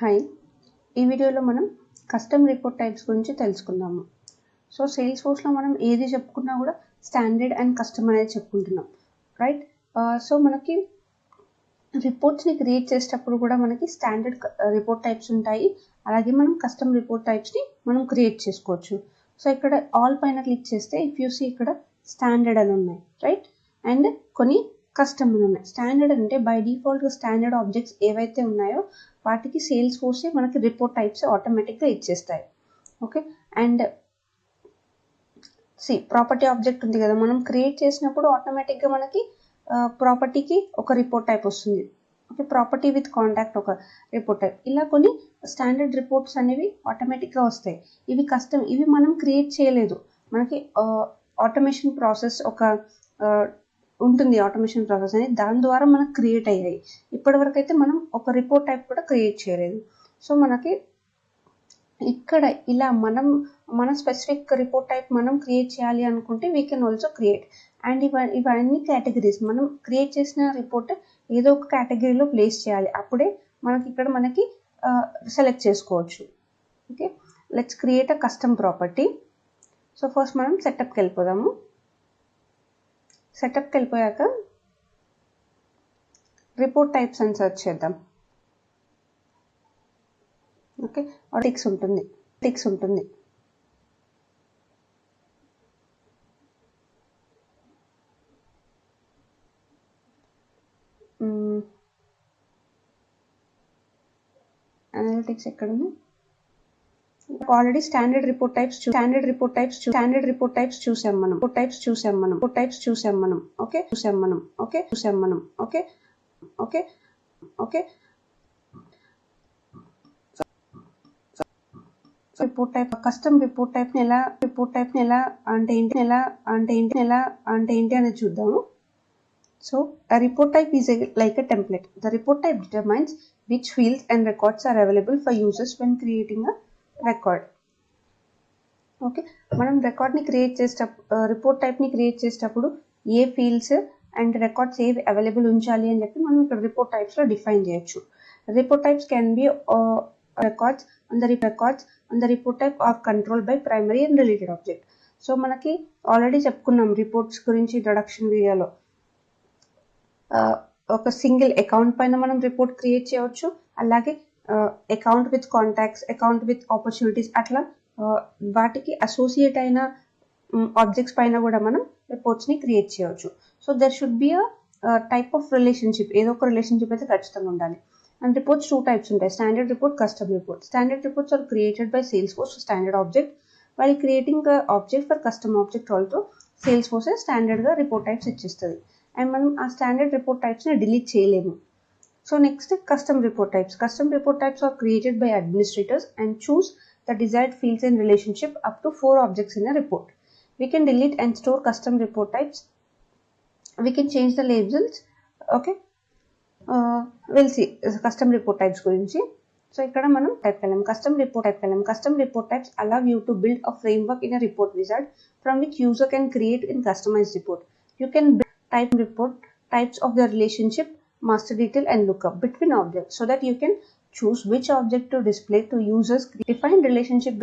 Hi, ఈ వీడియోలో మనం కస్టమ్ రిపోర్ట్ టైప్స్ గురించి తెలుసుకుందాము. సో సేల్స్ ఫోర్స్లో మనం ఏది చెప్పుకున్నా కూడా స్టాండర్డ్ అండ్ కస్టమ్ అనేది చెప్పుకుంటున్నాం, రైట్? సో మనకి రిపోర్ట్స్ని క్రియేట్ చేసేటప్పుడు కూడా మనకి స్టాండర్డ్ రిపోర్ట్ టైప్స్ ఉంటాయి, అలాగే మనం కస్టమ్ రిపోర్ట్ టైప్స్ని మనం క్రియేట్ చేసుకోవచ్చు. సో ఇక్కడ ఆల్ పైన క్లిక్ చేస్తే ఇఫ్ యూ సీ ఇక్కడ స్టాండర్డ్ అని ఉన్నాయి, రైట్? అండ్ కొన్ని కస్టమ్ అని ఉన్నాయి. స్టాండర్డ్ అంటే బై డిఫాల్ట్గా స్టాండర్డ్ ఆబ్జెక్ట్స్ ఏవైతే ఉన్నాయో వాటికి సేల్స్ ఫోర్సే మనకి రిపోర్ట్ టైప్స్ ఆటోమేటిక్గా ఇచ్చేస్తాయి. ఓకే, అండ్ ప్రాపర్టీ ఆబ్జెక్ట్ ఉంది కదా, మనం క్రియేట్ చేసినప్పుడు ఆటోమేటిక్గా మనకి ప్రాపర్టీకి ఒక రిపోర్ట్ టైప్ వస్తుంది. ఓకే, ప్రాపర్టీ విత్ కాంటాక్ట్ ఒక రిపోర్ట్ టైప్. ఇలా కొన్ని స్టాండర్డ్ రిపోర్ట్స్ అనేవి ఆటోమేటిక్గా వస్తాయి. ఇవి కస్టమ్, ఇవి మనం క్రియేట్ చేయలేదు. మనకి ఆటోమేషన్ ప్రాసెస్ ఒక ఉంటుంది, ఆటోమేషన్ ప్రాసెస్ అనేది దాని ద్వారా మనకు క్రియేట్ అయ్యాయి. ఇప్పటివరకు అయితే మనం ఒక రిపోర్ట్ టైప్ కూడా క్రియేట్ చేయలేదు. సో మనకి ఇక్కడ ఇలా మన స్పెసిఫిక్ రిపోర్ట్ టైప్ మనం క్రియేట్ చేయాలి అనుకుంటే we can also create. And ఇవన్నీ కేటగిరీస్ మనం క్రియేట్ చేసిన రిపోర్ట్ ఏదో ఒక కేటగిరీలో ప్లేస్ చేయాలి, అప్పుడే మనకి సెలెక్ట్ చేసుకోవచ్చు. Okay, let's create a custom property. So first మనం సెటప్కి వెళ్ళిపోదాము. సెటప్కి వెళ్ళిపోయాక రిపోర్ట్ టైప్స్ అని సెర్చ్ చేద్దాం. ఓకే, టిక్స్ ఉంటుంది. అనలిటిక్స్ ఎక్కడ ఉంది? ఆల్రెడీ స్టాండర్డ్ రిపోర్ట్ టైప్స్ చూసాం మనం. Okay report type custom report type ని ఎలా అంటే ఏంటి అనేది చూద్దాము. So a report type is like a template. The report type determines which fields and records are available for users when creating a record. Okay, మనం రికార్డ్ని create చేసేటప్పుడు report టైప్ని create చేసేటప్పుడు ఏ ఫీల్డ్స్ అండ్ రికార్డ్స్ ఏవి available ఉంచాలి అని చెప్పి మనం ఇక్కడ రిపోర్ట్ టైప్స్లో డిఫైన్ చేయొచ్చు. Report types can be records on the report type of controlled by primary and related object. So మనకి ఆల్రెడీ చెప్పుకున్నాం రిపోర్ట్స్ గురించి ఇంట్రడక్షన్ వీడియోలో. ఒక సింగిల్ అకౌంట్ పైన మనం రిపోర్ట్ క్రియేట్ చేయవచ్చు, అలాగే account with contacts, account with opportunities, అట్లా వాటికి అసోసియేట్ అయిన ఆబ్జెక్ట్స్ పైన కూడా మనం రిపోర్ట్స్ని క్రియేట్ చేయవచ్చు. So there should be a type of relationship, ఏదో ఒక రిలేషన్షిప్ అయితే ఖచ్చితంగా ఉండాలి. అండ్ రిపోర్ట్స్ టూ టైప్స్ ఉంటాయి, standard report, custom report. Standard reports are created by Salesforce standard object, while creating object for custom object also Salesforce స్టాండర్డ్గా report types ఇచ్చేస్తుంది. And మనం ఆ స్టాండర్డ్ రిపోర్ట్ టైప్స్ని delete చేయలేము. So next custom report types. Custom report types are created by administrators and choose the desired fields and relationship up to 4 objects in a report. We can delete and store custom report types. We can change the labels. Okay, we'll see custom report types gurinchi. So ikkada manam type kellam custom report types allow you to build a framework in a report wizard from which user can create and customize report. You can type report types of the relationship, master detail and lookup between objects so that you can choose which object to display to users. Define relationship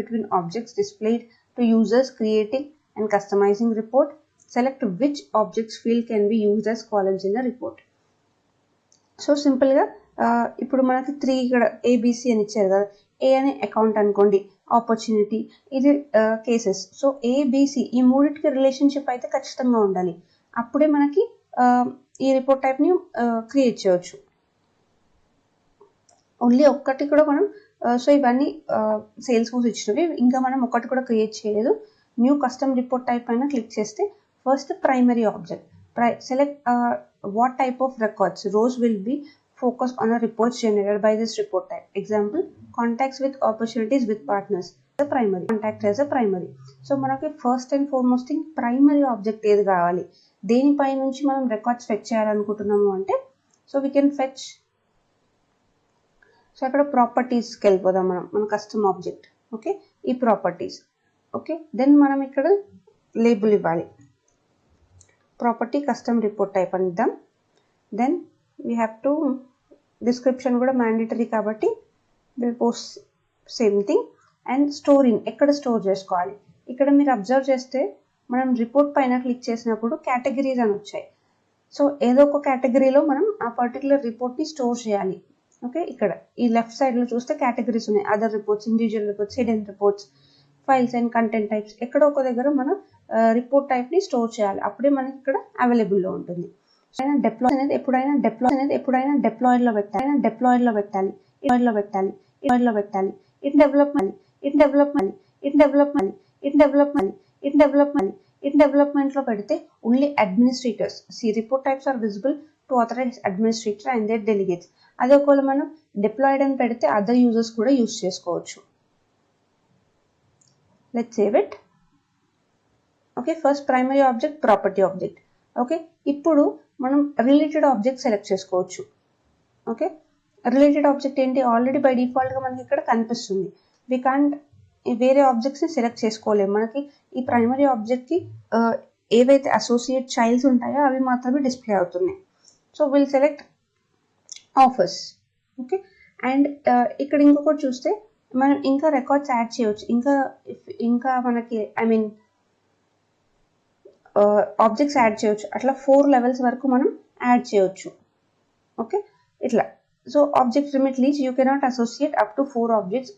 between objects displayed to users creating and customizing report. Select which objects field can be used as columns in a report. So సింపుల్గా ఇప్పుడు మనకి 3 ఇక్కడ ABC అని ఇచ్చారు కదా. ఏ అనే account అనుకోండి, opportunity, ఇది కేసెస్. సో ABC ఈ మూడింటికి రిలేషన్షిప్ అయితే ఖచ్చితంగా ఉండాలి, అప్పుడే మనకి ఈ రిపోర్ట్ టైప్ని క్రియేట్ చేయవచ్చు. ఓన్లీ ఒక్కటి కూడా మనం సో ఇవన్నీ సేల్స్ ఫోర్స్ ఇచ్చినవి, ఇంకా మనం ఒకటి కూడా క్రియేట్ చేయలేదు. న్యూ కస్టమ్ రిపోర్ట్ టైప్ పైన క్లిక్ చేస్తే first primary object, select what type of records rows will be focused on a reports generated by this report type. Example, contacts with opportunities with partners, the primary contact as a primary. So మనకి first and foremost thing primary object ఏది కావాలి, దేనిపై నుంచి మనం records fetch చేయాలనుకుంటున్నాము అంటే so we can fetch. So అక్కడ ప్రాపర్టీస్కి వెళ్ళిపోదాం మన కస్టమ్ ఆబ్జెక్ట్. ఓకే, ఈ ప్రాపర్టీస్. ఓకే, దెన్ మనం ఇక్కడ లేబుల్ ఇవ్వాలి, ప్రాపర్టీ కస్టమ్ రిపోర్ట్ టైప్ అని ఇద్దాం. Then we have to description కూడా మ్యాండేటరీ కాబట్టి will post same thing. And store in, ఎక్కడ స్టోర్ చేసుకోవాలి. ఇక్కడ మీరు అబ్జర్వ్ చేస్తే మనం రిపోర్ట్ పైన క్లిక్ చేసినప్పుడు కేటగిరీస్ అని వచ్చాయి. సో ఏదో ఒక కేటగిరీలో మనం ఆ పర్టికులర్ రిపోర్ట్ని స్టోర్ చేయాలి. ఓకే, ఇక్కడ ఈ లెఫ్ట్ సైడ్లో చూస్తే కేటగిరీస్ ఉన్నాయి. Other reports, individual reports, hidden reports, files and content types. ఎక్కడో ఒక దగ్గర మనం రిపోర్ట్ టైప్ని స్టోర్ చేయాలి. అప్పుడే మనకి ఇక్కడ అవైలబుల్లో ఉంటుంది. డిప్లాయ్ అనేది ఎప్పుడైనా డిప్లాయ్లో పెట్టాలి. ఇన్ డెవలప్మెంట్లో పెడితే only administrators. Report types are visible to authorize administrator and their delegates. అదే ఒకవేళ మనం డిప్లాయిడ్ అని పెడితే అదర్ యూజర్స్ కూడా యూజ్ చేసుకోవచ్చు. Let's save it. Okay, first primary object, property object. Okay, ఇప్పుడు మనం రిలేటెడ్ ఆబ్జెక్ట్ సెలెక్ట్ చేసుకోవచ్చు. ఓకే, రిలేటెడ్ ఆబ్జెక్ట్ ఏంటి, ఆల్రెడీ బై డిఫాల్ట్గా మనకి ఇక్కడ కనిపిస్తుంది. వి కాంట్ వేరే ఆబ్జెక్ట్స్ని సెలెక్ట్ చేసుకోలేము. మనకి ఈ ప్రైమరీ ఆబ్జెక్ట్కి ఏవైతే అసోసియేట్ చైల్డ్స్ ఉంటాయో అవి మాత్రమే డిస్ప్లే అవుతున్నాయి. So will select offers. Okay, and ఇక్కడ ఇంకొకటి చూస్తే మనం ఇంకా రికార్డ్స్ యాడ్ చేయవచ్చు. ఇంకా మనకి ఆబ్జెక్ట్స్ యాడ్ చేయవచ్చు. అట్లా 4 లెవెల్స్ వరకు మనం యాడ్ చేయవచ్చు. ఓకే, ఇట్లా. So object limit lease you cannot associate up to 4 objects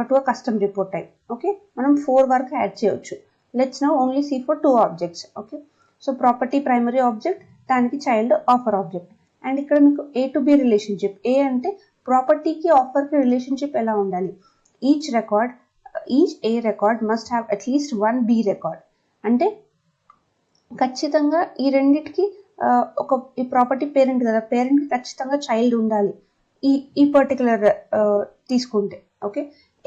to a custom report type. Okay, మనం 4 వరకు యాడ్ చేయవచ్చు. Let's now only see for 2 objects. Okay, so property primary object, దానికి child offer object. And ఇక్కడ మీకు A to B relationship. A అంటే ప్రాపర్టీకి ఆఫర్కి relationship ఎలా ఉండాలి. Each A record must have at least 1 B record. అంటే ఖచ్చితంగా ఈ రెండిటికి ఈ ప్రాపర్టీ పేరెంట్ కదా, పేరెంట్కి ఖచ్చితంగా చైల్డ్ ఉండాలి ఈ పర్టికులర్ తీసుకుంటే. Okay,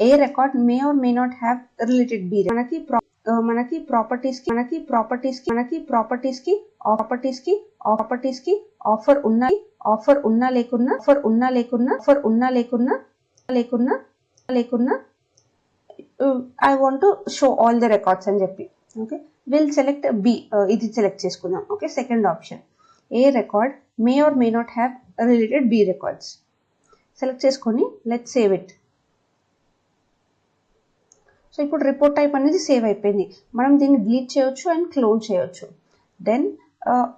A record may or may not have related B. మనకి ప్రాపర్టీస్ కి ఆఫర్ ఉన్నా లేకున్నా I want to show all the records అని చెప్పి. ఓకే, విల్ సెలెక్ట్ బి, ఇది సెలెక్ట్ చేసుకుందాం. Okay, second option, A record may or may not have related B records select చేసుకొని let's save it. So ఇప్పుడు report type అనేది save అయిపోయింది. మనం దీన్ని డిలీట్ చేయొచ్చు అండ్ క్లోన్ చేయొచ్చు. దెన్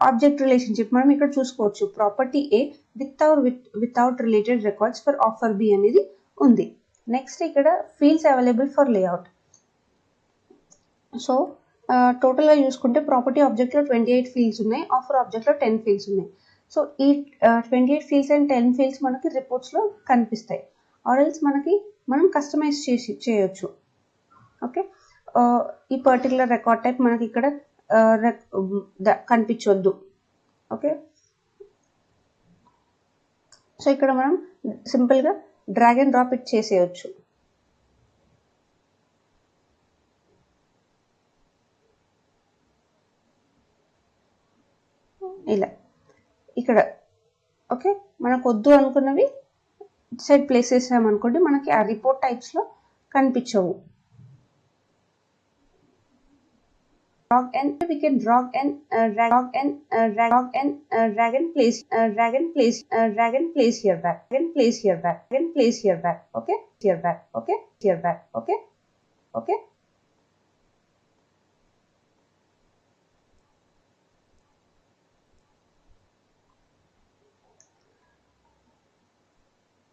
ఆబ్జెక్ట్ రిలేషన్షిప్ మనం ఇక్కడ చూసుకోవచ్చు. Property A without related records for offer B అనేది ఉంది. నెక్స్ట్ ఇక్కడ fields available for layout. So టోటల్గా చూసుకుంటే ప్రాపర్టీ ఆబ్జెక్ట్లో 28 ఫీల్డ్స్ ఉన్నాయి, ఆఫర్ ఆబ్జెక్ట్లో 10 ఫీల్డ్స్ ఉన్నాయి. సో ఈ 28 ఫీల్డ్స్ అండ్ 10 ఫీల్డ్స్ మనకి రిపోర్ట్స్లో కనిపిస్తాయి. ఆర్ఎల్స్ మనం కస్టమైజ్ చేయొచ్చు. ఓకే, ఈ పర్టికులర్ రికార్డ్ టైప్ మనకి ఇక్కడ కనిపించొద్దు. ఓకే, సో ఇక్కడ మనం సింపుల్గా డ్రాగ్ అండ్ డ్రాప్ ఇట్ చేసేయచ్చు. ఇలా ఇక్కడ ఓకే, మనకు వద్దు అనుకున్నవి సైడ్ ప్లేస్ చేసామనుకోండి, మనకి ఆ రిపోర్ట్ టైప్స్లో కనిపించవు. We can drag and place here back. Okay, here back. Okay.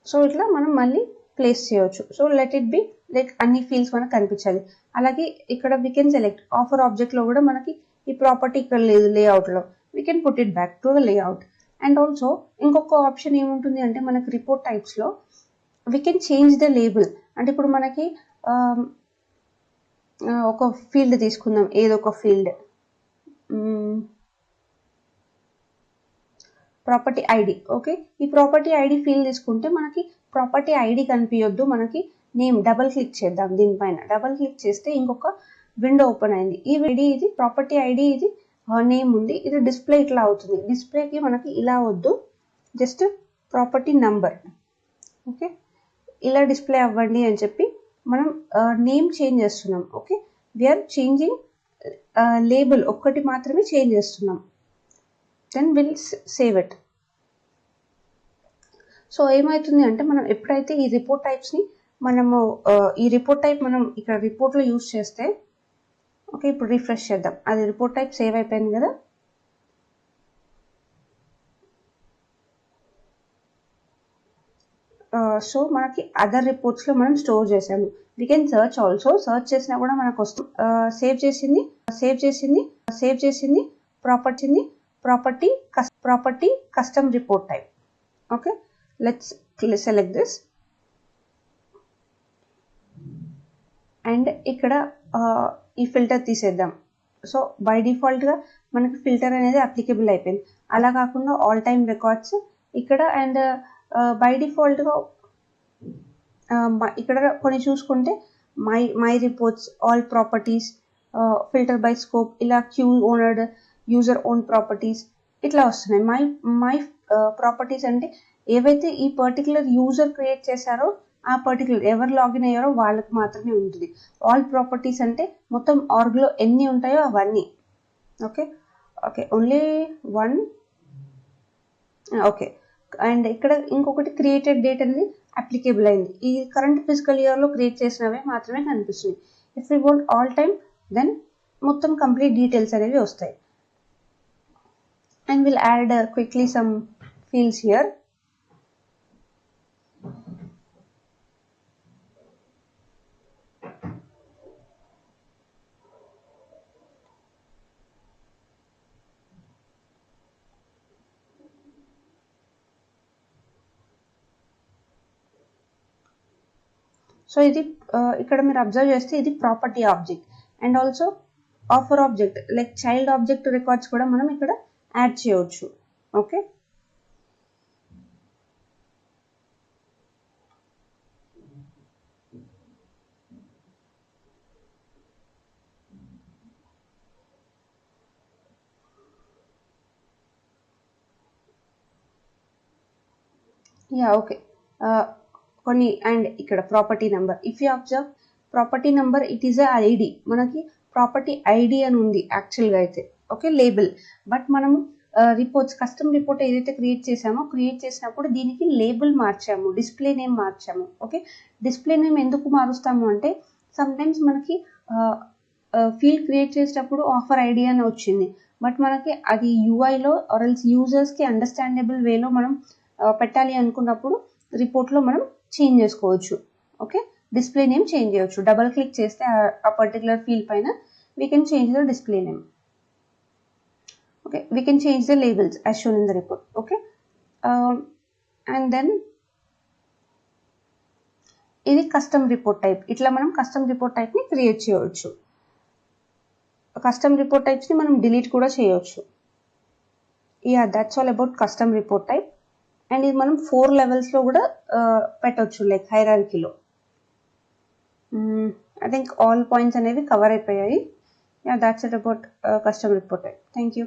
So ఇట్లా మనం మళ్ళీ ప్లేస్ చేయవచ్చు. So let it be like అన్ని ఫీల్డ్స్ మనకు కనిపించాలి. అలాగే ఇక్కడ వీ కెన్ సెలెక్ట్ ఆఫర్ ఆబ్జెక్ట్లో కూడా మనకి ఈ ప్రాపర్టీ ఇక్కడ లేదు లేఅవుట్లో, we can put it back to the layout. And also ఇంకొక ఆప్షన్ ఏముంటుంది అంటే మనకి రిపోర్ట్ టైప్స్లో we can change the label. అంటే ఇప్పుడు మనకి ఒక ఫీల్డ్ తీసుకుందాం, ఏదో ఒక ఫీల్డ్ ప్రాపర్టీ ఐడి. ఓకే, ఈ ప్రాపర్టీ ఐడి ఫీల్డ్ తీసుకుంటే మనకి ప్రాపర్టీ ఐడి కనిపించొద్దు, మనకి నేమ్. డబల్ క్లిక్ చేద్దాం దీనిపైన. డబల్ క్లిక్ చేస్తే ఇంకొక విండో ఓపెన్ అయింది. ఈ ఐడి ఇది ప్రాపర్టీ ఐడి, ఇది నేమ్ ఉంది. ఇది డిస్ప్లే ఇట్లా అవుతుంది. డిస్ప్లేకి మనకి ఇలా వద్దు, జస్ట్ ప్రాపర్టీ నంబర్. ఓకే, ఇలా డిస్ప్లే అవ్వండి అని చెప్పి మనం నేమ్ చేంజ్ చేస్తున్నాం. ఓకే, వీఆర్ చేంజింగ్ లేబుల్ ఒక్కటి మాత్రమే చేంజ్ చేస్తున్నాం. Then we'll save it. So ఏమవుతుంది అంటే మనం ఎప్పుడైతే ఈ రిపోర్ట్ టైప్స్ని మనము ఈ రిపోర్ట్ టైప్ మనం ఇక్కడ రిపోర్ట్లో యూజ్ చేస్తే, ఓకే ఇప్పుడు రిఫ్రెష్ చేద్దాం, అది రిపోర్ట్ టైప్ సేవ్ అయిపోయింది కదా. సో మనకి అదర్ రిపోర్ట్స్లో మనం స్టోర్ చేసాము. We can search also, search చేసినా కూడా మనకు వస్తుంది. సేవ్ చేసింది property custom report type. Okay, let's select this. And ఇక్కడ ఈ ఫిల్టర్ తీసేద్దాం. సో బై డిఫాల్ట్గా మనకి ఫిల్టర్ అనేది అప్లికబుల్ అయిపోయింది. అలా కాకుండా ఆల్ టైమ్ రికార్డ్స్ ఇక్కడ, అండ్ బై డిఫాల్ట్గా ఇక్కడ కొన్ని చూసుకుంటే my reports, all properties, filter by scope, ఇలా queue owned, user own properties ఇట్లా వస్తున్నాయి. మై ప్రాపర్టీస్ అంటే ఏవైతే ఈ పర్టికులర్ యూజర్ క్రియేట్ చేశారో ఆ పర్టికులర్ ఎవరు లాగిన్ అయ్యారో వాళ్ళకి మాత్రమే ఉంటుంది. ఆల్ ప్రాపర్టీస్ అంటే మొత్తం ఆర్గ్లో ఎన్ని ఉంటాయో అవన్నీ. Okay okay, only one. Okay, and ఇక్కడ ఇంకొకటి క్రియేటెడ్ డేట్ అనేది అప్లికేబుల్ అయింది. ఈ కరెంట్ ఫిజికల్ ఇయర్లో క్రియేట్ చేసినవే మాత్రమే కనిపిస్తుంది. If you want all time then మొత్తం కంప్లీట్ డీటెయిల్స్ అనేవి వస్తాయి. And will add quickly some fields here. So ఇది ఇక్కడ మీరు అబ్జర్వ్ చేస్తే ఇది property object, and also offer object like child object records కూడా మనం ఇక్కడ యాడ్ చేయవచ్చు. Okay, yeah okay. కొన్ని అండ్ ఇక్కడ property number, if you observe property number it is a ID, మనకి ప్రాపర్టీ ఐడి అని ఉంది యాక్చువల్గా అయితే. ఓకే, లేబుల్, బట్ మనము రిపోర్ట్స్ కస్టమ్ రిపోర్ట్ ఏదైతే క్రియేట్ చేసినప్పుడు దీనికి లేబుల్ మార్చాము, డిస్ప్లే నేమ్ మార్చాము. ఓకే, డిస్ప్లే నేమ్ ఎందుకు మారుస్తాము అంటే సమ్టైమ్స్ మనకి ఫీల్డ్ క్రియేట్ చేసేటప్పుడు ఆఫర్ ఐడి అని వచ్చింది, బట్ మనకి అది యూఐలో ఆర్ ఎల్స్ యూజర్స్కి అండర్స్టాండబుల్ వేలో మనం పెట్టాలి అనుకున్నప్పుడు రిపోర్ట్లో మనం చేంజ్ చేసుకోవచ్చు. ఓకే, డిస్ప్లే నేమ్ చేంజ్ చేయవచ్చు. డబల్ క్లిక్ చేస్తే ఆ పర్టికులర్ ఫీల్డ్ పైన we can change the display name. Okay, we can change the labels as shown in the report. Okay, and then ఇది కస్టమ్ రిపోర్ట్ టైప్. ఇట్లా మనం custom report టైప్ని create చేయవచ్చు. Custom report టైప్స్ని మనం డిలీట్ కూడా చేయవచ్చు. Yeah, that's all about custom report type. And ఇది మనం 4 లెవెల్స్లో కూడా పెట్టవచ్చు, లైక్ హైరార్కీలో. ఐ థింక్ ఆల్ పాయింట్స్ అనేవి కవర్ అయిపోయాయి. Yeah, that's it about custom report type. Thank you.